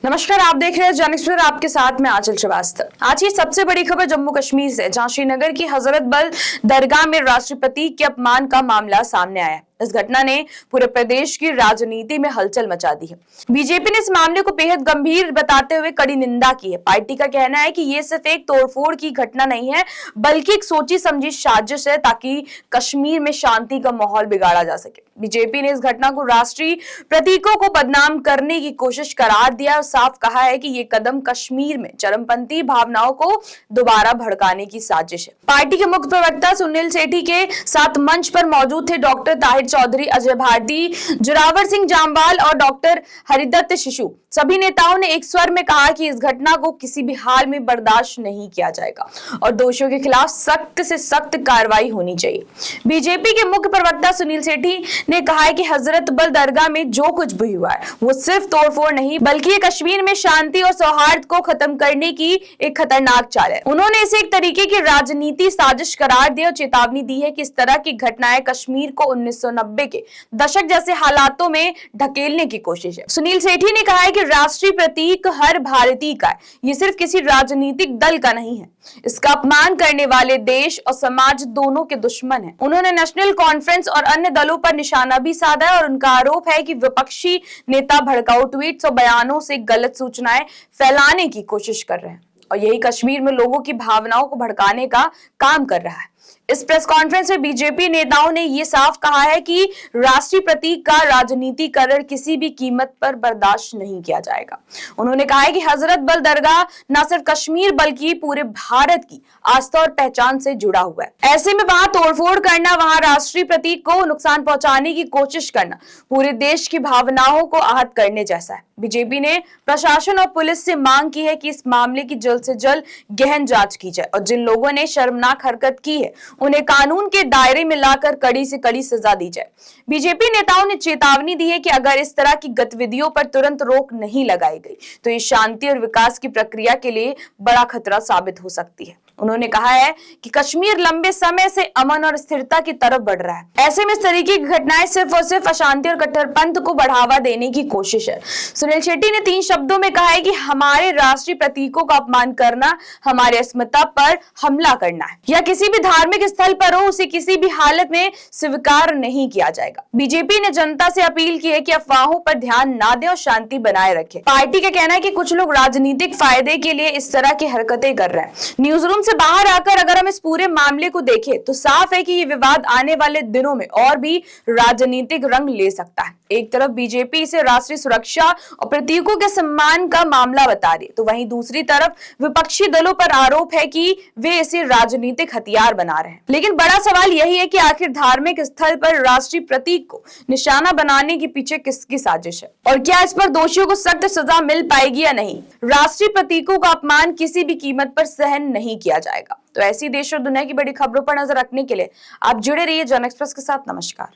नमस्कार, आप देख रहे हैं जन एक्सप्रेस। आपके साथ में आंचल श्रीवास्तव। आज की सबसे बड़ी खबर जम्मू कश्मीर से, जहां श्रीनगर की हजरत बल दरगाह में राष्ट्रपति के अपमान का मामला सामने आया। इस घटना ने पूरे प्रदेश की राजनीति में हलचल मचा दी है। बीजेपी ने इस मामले को बेहद गंभीर बताते हुए कड़ी निंदा की है। पार्टी का कहना है कि ये सिर्फ एक तोड़फोड़ की घटना नहीं है, बल्कि एक सोची समझी साजिश है ताकि कश्मीर में शांति का माहौल बिगाड़ा जा सके। बीजेपी ने इस घटना को राष्ट्रीय प्रतीकों को बदनाम करने की कोशिश करार दिया और साफ कहा है कि ये कदम कश्मीर में चरमपंथी भावनाओं को दोबारा भड़काने की साजिश है। पार्टी के मुख्य प्रवक्ता सुनील सेठी के साथ मंच पर मौजूद थे डॉक्टर ताहिर चौधरी, अजय भारती, जोरावर सिंह जामवाल और डॉक्टर हरिदत्त शिशु। सभी नेताओं ने एक स्वर में कहा कि इस घटना को किसी भी हाल में बर्दाश्त नहीं किया जाएगा और दोषियों के खिलाफ सख्त से सख्त कार्रवाई होनी चाहिए। बीजेपी के मुख्य प्रवक्ता सुनील सेठी ने कहा है कि हजरत बल दरगाह में जो कुछ भी हुआ है वो सिर्फ तोड़फोड़ नहीं, बल्कि ये कश्मीर में शांति और सौहार्द को खत्म करने की एक खतरनाक चाल है। उन्होंने इसे एक तरीके की राजनीति साजिश करार दी और चेतावनी दी है कि इस तरह की घटनाएं कश्मीर को 1990 के दशक जैसे हालातों में ढकेलने की कोशिश है। सुनील सेठी ने कहा है कि राष्ट्रीय प्रतीक हर भारतीय का है, ये सिर्फ किसी राजनीतिक दल का नहीं है। इसका अपमान करने वाले देश और समाज दोनों के दुश्मन हैं। उन्होंने नेशनल कॉन्फ्रेंस और अन्य दलों पर निशाना भी साधा और उनका आरोप है कि विपक्षी नेता भड़काऊ ट्वीट्स और बयानों से गलत सूचनाएं फैलाने की कोशिश कर रहे हैं और यही कश्मीर में लोगों की भावनाओं को भड़काने का काम कर रहा है। इस प्रेस कॉन्फ्रेंस में बीजेपी नेताओं ने यह साफ कहा है कि राष्ट्रीय प्रतीक का राजनीतिकरण किसी भी कीमत पर बर्दाश्त नहीं किया जाएगा। उन्होंने कहा है कि हजरत बल दरगाह न सिर्फ कश्मीर बल्कि पूरे भारत की आस्था और पहचान से जुड़ा हुआ है। ऐसे में वहां तोड़फोड़ करना, वहां राष्ट्रीय प्रतीक को नुकसान पहुंचाने की कोशिश करना पूरे देश की भावनाओं को आहत करने जैसा है। बीजेपी ने प्रशासन और पुलिस से मांग की है कि इस मामले की जल्द से जल्द गहन जांच की जाए और जिन लोगों ने शर्मनाक हरकत की है उन्हें कानून के दायरे में लाकर कड़ी से कड़ी सजा दी जाए। बीजेपी नेताओं ने चेतावनी दी है कि अगर इस तरह की गतिविधियों पर तुरंत रोक नहीं लगाई गई तो ये शांति और विकास की प्रक्रिया के लिए बड़ा खतरा साबित हो सकती है। उन्होंने कहा है कि कश्मीर लंबे समय से अमन और स्थिरता की तरफ बढ़ रहा है। ऐसे में इस तरीके की घटनाएं सिर्फ और सिर्फ अशांति और कट्टरपंथ को बढ़ावा देने की कोशिश है। सुनील शेट्टी ने 3 शब्दों में कहा है कि हमारे राष्ट्रीय प्रतीकों का अपमान करना हमारे अस्मिता पर हमला करना है या किसी भी धार्मिक स्थल पर हो, उसे किसी भी हालत में स्वीकार नहीं किया जाएगा। बीजेपी ने जनता से अपील की है कि अफवाहों पर ध्यान ना दें और शांति बनाए रखें। पार्टी का कहना है कि कुछ लोग राजनीतिक फायदे के लिए इस तरह की हरकतें कर रहे हैं। न्यूज रूम से बाहर आकर अगर हम इस पूरे मामले को देखें तो साफ है कि ये विवाद आने वाले दिनों में और भी राजनीतिक रंग ले सकता है। एक तरफ बीजेपी इसे राष्ट्रीय सुरक्षा और प्रतीकों के सम्मान का मामला बता रही है, तो वहीं दूसरी तरफ विपक्षी दलों पर आरोप है कि वे इसे राजनीतिक हथियार बना रहे हैं। लेकिन बड़ा सवाल यही है कि आखिर धार्मिक स्थल पर राष्ट्रीय प्रतीक को निशाना बनाने के पीछे किसकी साजिश है और क्या इस पर दोषियों को सख्त सजा मिल पाएगी या नहीं। राष्ट्रीय प्रतीकों का अपमान किसी भी कीमत पर सहन नहीं किया जाएगा। तो ऐसी देश और दुनिया की बड़ी खबरों पर नजर रखने के लिए आप जुड़े रहिए जन एक्सप्रेस के साथ। नमस्कार।